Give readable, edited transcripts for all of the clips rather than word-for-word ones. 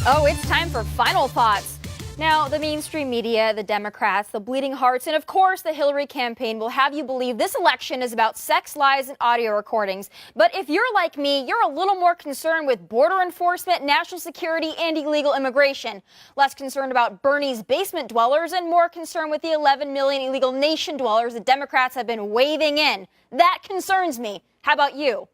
Oh, it's time for final thoughts. Now, the mainstream media, the Democrats, the bleeding hearts, and of course the Hillary campaign will have you believe this election is about sex, lies, and audio recordings. But if you're like me, you're a little more concerned with border enforcement, national security, and illegal immigration. Less concerned about Bernie's basement dwellers and more concerned with the 11 million illegal nation dwellers the Democrats have been waving in. That concerns me. How about you?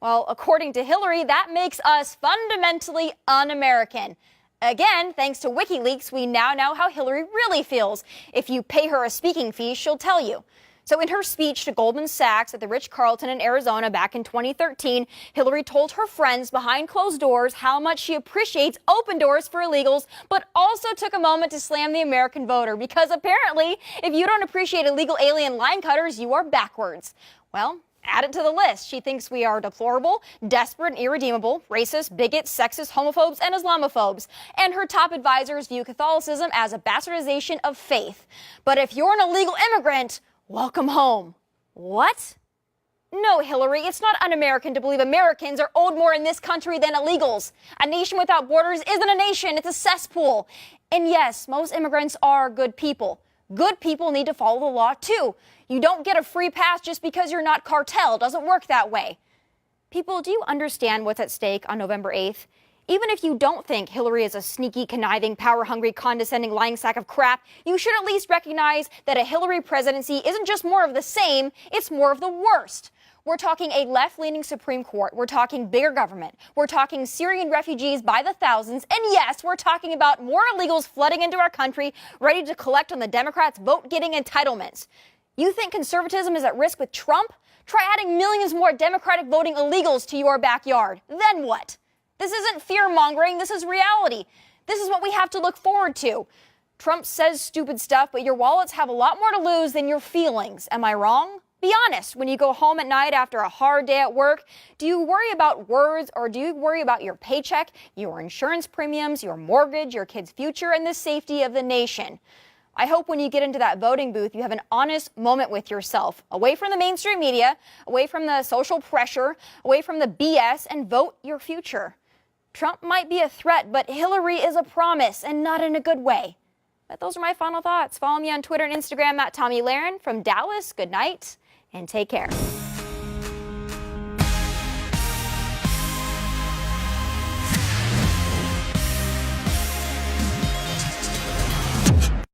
Well, according to Hillary, that makes us fundamentally un-American. Again, thanks to WikiLeaks, we now know how Hillary really feels. If you pay her a speaking fee, she'll tell you. So in her speech to Goldman Sachs at the Ritz-Carlton in Arizona back in 2013, Hillary told her friends behind closed doors how much she appreciates open doors for illegals, but also took a moment to slam the American voter because apparently, if you don't appreciate illegal alien line cutters, you are backwards. Well, add it to the list. She thinks we are deplorable, desperate, and irredeemable, racist, bigots, sexist, homophobes, and Islamophobes. And her top advisors view Catholicism as a bastardization of faith. But if you're an illegal immigrant, welcome home. What? No, Hillary, it's not un-American to believe Americans are owed more in this country than illegals. A nation without borders isn't a nation, it's a cesspool. And yes, most immigrants are good people. Good people need to follow the law, too. You don't get a free pass just because you're not cartel. It doesn't work that way. People, do you understand what's at stake on November 8th? Even if you don't think Hillary is a sneaky, conniving, power-hungry, condescending, lying sack of crap, you should at least recognize that a Hillary presidency isn't just more of the same, it's more of the worst. We're talking a left-leaning Supreme Court. We're talking bigger government. We're talking Syrian refugees by the thousands. And yes, we're talking about more illegals flooding into our country, ready to collect on the Democrats' vote-getting entitlements. You think conservatism is at risk with Trump? Try adding millions more Democratic voting illegals to your backyard. Then what? This isn't fear-mongering. This is reality. This is what we have to look forward to. Trump says stupid stuff, but your wallets have a lot more to lose than your feelings. Am I wrong? Be honest, when you go home at night after a hard day at work, do you worry about words or do you worry about your paycheck, your insurance premiums, your mortgage, your kid's future, and the safety of the nation? I hope when you get into that voting booth, you have an honest moment with yourself, away from the mainstream media, away from the social pressure, away from the BS, and vote your future. Trump might be a threat, but Hillary is a promise, and not in a good way. But those are my final thoughts. Follow me on Twitter and Instagram at Tomi Lahren. From Dallas, good night and take care.